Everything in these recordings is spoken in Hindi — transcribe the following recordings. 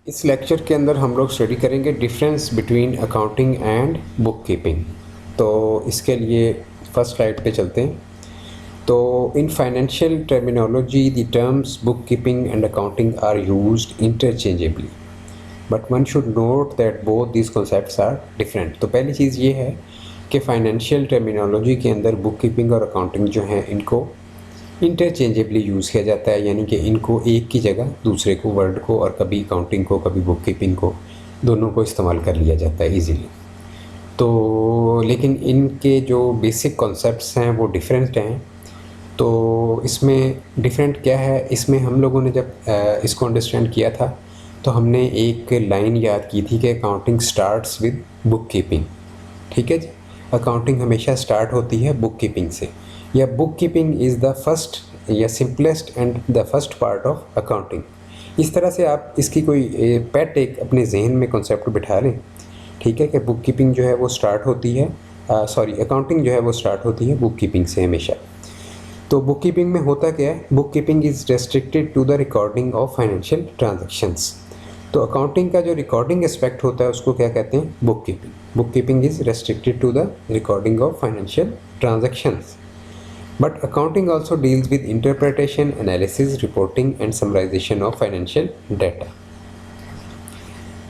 इस लेक्चर के अंदर हम लोग स्टडी करेंगे difference between accounting and bookkeeping. तो इसके लिए फर्स्ट स्लाइड पे चलते हैं। तो in financial terminology the terms bookkeeping and accounting are used interchangeably, but one should note that both these concepts are different. तो पहली चीज़ ये है कि फाइनेंशियल टर्मिनोलॉजी के अंदर बुक कीपिंग और अकाउंटिंग जो है इनको इंटरचेंजेबली यूज़ किया जाता है, यानी कि इनको एक की जगह दूसरे को वर्ड को और कभी अकाउंटिंग को कभी बुक कीपिंग को दोनों को इस्तेमाल कर लिया जाता है इजीली। तो लेकिन इनके जो बेसिक कॉन्सेप्ट्स हैं वो डिफरेंट हैं। तो इसमें डिफरेंट क्या है, इसमें हम लोगों ने जब इसको अंडरस्टैंड किया था तो हमने एक लाइन याद की थी कि accounting starts with book keeping. ठीक है जी, अकाउंटिंग हमेशा स्टार्ट होती है बुक कीपिंग से, या book keeping is the first या simplest and the first part of accounting. इस तरह से आप इसकी कोई पेट एक अपने जहन में कॉन्सेप्ट बिठा लें। ठीक है कि बुक कीपिंग जो है वो स्टार्ट होती है अकाउंटिंग जो है वो स्टार्ट होती है बुक कीपिंग से हमेशा। तो बुक कीपिंग में होता क्या है, book keeping is restricted to the recording of financial transactions. तो अकाउंटिंग का जो रिकॉर्डिंग एस्पेक्ट होता है उसको क्या कहते हैं, bookkeeping. Book keeping is restricted to the recording of financial transactions, but accounting also deals with interpretation, analysis, reporting and summarization of financial data।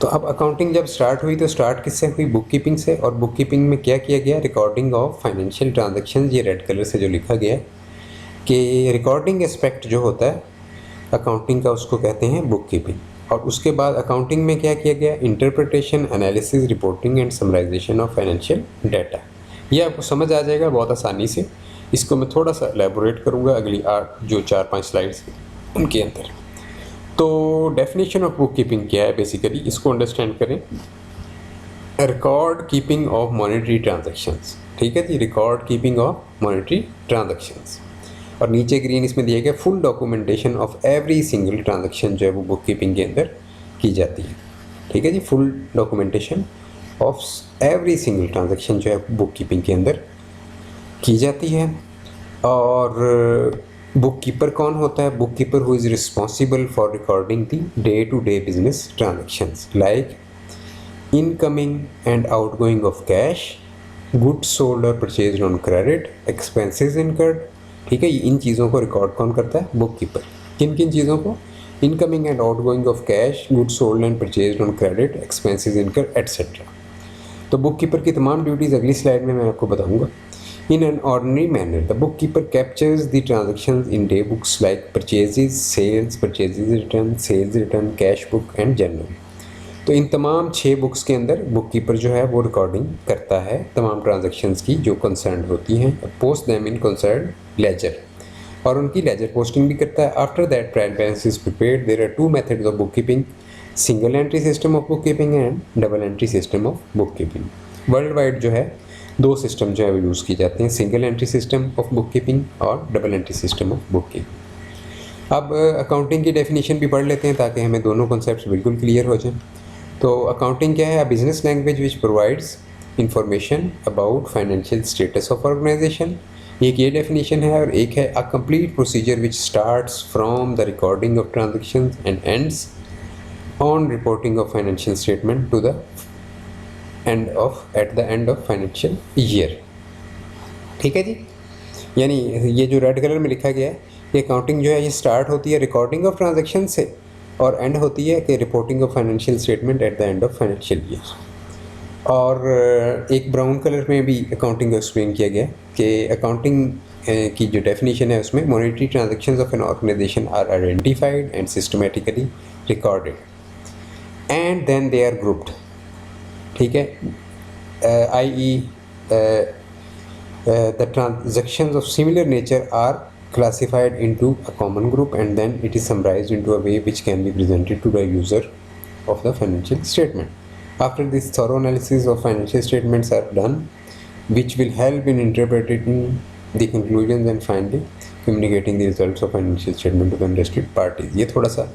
तो अब अकाउंटिंग जब स्टार्ट हुई तो स्टार्ट किससे हुई, बुक कीपिंग से। और बुक कीपिंग में क्या किया गया, रिकॉर्डिंग ऑफ फाइनेंशियल ट्रांजेक्शन। ये रेड कलर से जो लिखा गया कि रिकॉर्डिंग एस्पेक्ट जो होता है अकाउंटिंग का उसको कहते हैं बुक कीपिंग। और उसके बाद अकाउंटिंग में क्या किया गया, interpretation, analysis, reporting and summarisation of financial data. ये आपको समझ आ जाएगा बहुत आसानी से। इसको मैं थोड़ा सा एलेबोरेट करूँगा अगली जो 4-5 स्लाइड्स उनके अंदर। तो डेफिनेशन ऑफ बुक कीपिंग क्या है, बेसिकली इसको अंडरस्टैंड करें। Record keeping of monetary transactions. ठीक है जी, record keeping of monetary transactions. और नीचे ग्रीन इसमें दिया गया full documentation of every single transaction जो है वो बुक कीपिंग के अंदर की जाती है। ठीक है जी, full documentation of every single transaction जो है बुक कीपिंग के अंदर की जाती है। और बुक कीपर कौन होता है, book keeper who is responsible for recording the day to day business transactions like incoming and outgoing of cash, goods sold और purchased on credit, expenses incurred. ठीक है, इन चीज़ों को रिकॉर्ड कौन करता है, बुक कीपर। किन किन चीज़ों को, incoming and outgoing of cash, goods sold and purchased on credit, expenses incurred etcetera. तो बुक कीपर की तमाम ड्यूटीज़ अगली स्लाइड में मैं आपको बताऊंगा। In an ordinary manner, the bookkeeper captures the transactions in day books like purchases, sales, purchases return, sales return, cash book and journal। तो इन तमाम 6 बुक्स के अंदर बुक कीपर जो है वो रिकॉर्डिंग करता है तमाम ट्रांजैक्शंस की जो कंसर्न होती हैं, post them in concern ledger, और उनकी लेजर पोस्टिंग भी करता है। After that trial balance is prepared. There are 2 methods of book keeping, single entry system of book keeping and double entry system of book keeping. Worldwide जो है 2 सिस्टम जो है वो यूज़ किए जाते हैं, single entry system of book keeping और double entry system of book keeping. अब अकाउंटिंग की डेफिनेशन भी पढ़ लेते हैं ताकि हमें दोनों कॉन्सेप्ट्स बिल्कुल क्लियर हो जाएं। तो अकाउंटिंग क्या है, a business language which provides information about financial status of organisation. एक ये डेफिनेशन है, और एक है a complete procedure which starts from the recording of transaction and ends on reporting of financial statement to the at the end of financial year. ठीक है जी, यानी ये जो रेड कलर में लिखा गया है, ये अकाउंटिंग जो है ये स्टार्ट होती है रिकॉर्डिंग ऑफ ट्रांजैक्शन से और एंड होती है कि reporting of financial statement at the end of financial year. और एक ब्राउन कलर में भी अकाउंटिंग को एक्सप्लेन किया गया कि अकाउंटिंग की जो डेफिनेशन है उसमें monetary transactions of an organisation are identified and systematically recorded and then they are grouped. ठीक है, i.e. The transactions of similar nature are classified into a common group and then it is summarized into a way which can be presented to the user of the financial statement. After this thorough analysis of financial statements are done, which will help in interpreting the conclusions and finally communicating the results of financial statement to the interested parties। ये थोड़ा सा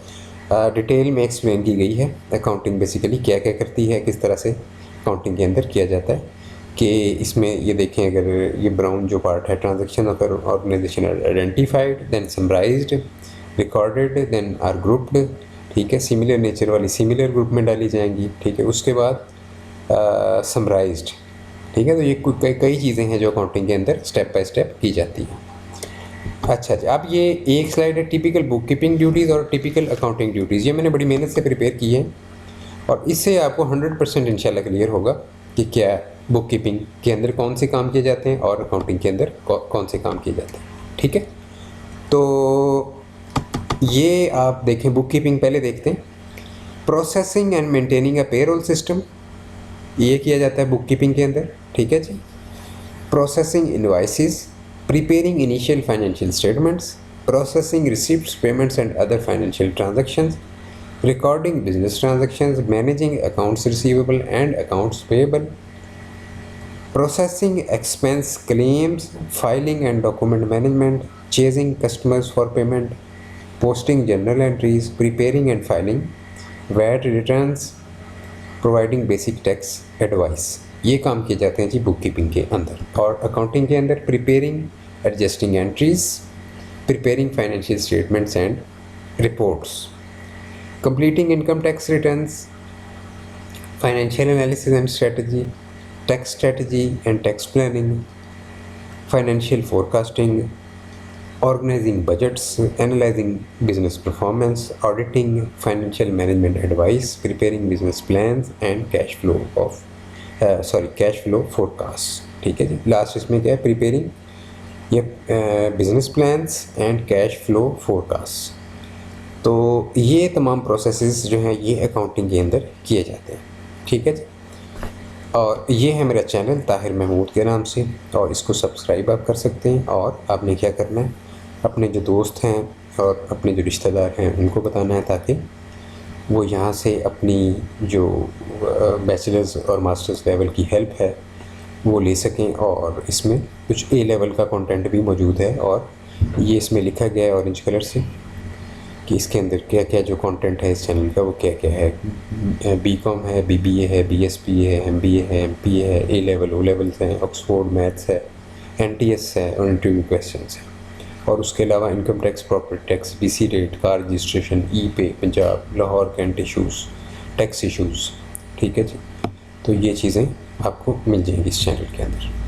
डिटेल में एक्सप्लेन की गई है अकाउंटिंग बेसिकली क्या क्या करती है, किस तरह से अकाउंटिंग के अंदर किया जाता है। कि इसमें ये देखें, अगर ये ब्राउन जो पार्ट है, transaction of organisation identified, then summarised, recorded, then are grouped, ठीक है, सिमिलर नेचर वाली सिमिलर ग्रुप में डाली जाएंगी, ठीक है। उसके बाद समराइज्ड, ठीक है। तो ये कई चीज़ें हैं जो अकाउंटिंग के अंदर स्टेप बाय स्टेप की जाती हैं। अच्छा जी, अब ये एक स्लाइड है टिपिकल बुक कीपिंग ड्यूटीज़ और टिपिकल अकाउंटिंग ड्यूटीज़। ये मैंने बड़ी मेहनत से प्रिपेयर की है और इससे आपको 100% इंशाल्लाह क्लियर होगा कि क्या बुक कीपिंग के अंदर कौन से काम किए जाते हैं और अकाउंटिंग के अंदर कौन से काम किए जाते हैं, ठीक है। तो ये आप देखें, बुक कीपिंग पहले देखते हैं। Processing and maintaining a payroll system, ये किया जाता है बुक कीपिंग के अंदर, ठीक है जी। Processing invoices, preparing initial financial statements, processing receipts, payments and other financial transactions, recording business transactions, managing accounts receivable and accounts payable, processing expense claims, filing and document management, chasing customers for payment, posting journal entries, preparing and filing VAT returns, providing basic tax advice। ये काम किए जाते हैं जी बुक कीपिंग के अंदर। और अकाउंटिंग के अंदर preparing adjusting entries, preparing financial statements and reports, completing income tax returns, financial analysis and strategy, tax strategy and tax planning, financial forecasting, organizing budgets, analyzing business performance, auditing, financial management advice, preparing business plans and cash flow forecast, ठीक है जी। लास्ट इसमें क्या है, प्रिपेयरिंग ये business plans and cash flow forecast. तो ये तमाम प्रोसेसेस जो हैं ये अकाउंटिंग के अंदर किए जाते हैं, ठीक है जी। और ये है मेरा चैनल ताहिर महमूद के नाम से, और इसको सब्सक्राइब आप कर सकते हैं। और आपने क्या करना है, अपने जो दोस्त हैं और अपने जो रिश्तेदार हैं उनको बताना है, ताकि वो यहाँ से अपनी जो बैचलर्स और मास्टर्स लेवल की हेल्प है वो ले सकें। और इसमें कुछ ए लेवल का कंटेंट भी मौजूद है, और ये इसमें लिखा गया है ऑरेंज कलर से कि इसके अंदर क्या क्या जो कंटेंट है इस चैनल का वो क्या क्या है। बीकॉम है, बीबीए है, बीएसपी है, एमबीए है, एमपीए है, ए लेवल, ओ लेवल्स हैं, ऑक्सफोर्ड मैथ्स है, एनटीएस है और इंटरव्यू क्वेश्चंस हैं। और उसके अलावा income tax, property tax, BC rate, car registration, e pay, Punjab, Lahore cantt issues, tax issues, ठीक है जी। तो ये चीज़ें आपको मिल जाएंगी इस चैनल के अंदर।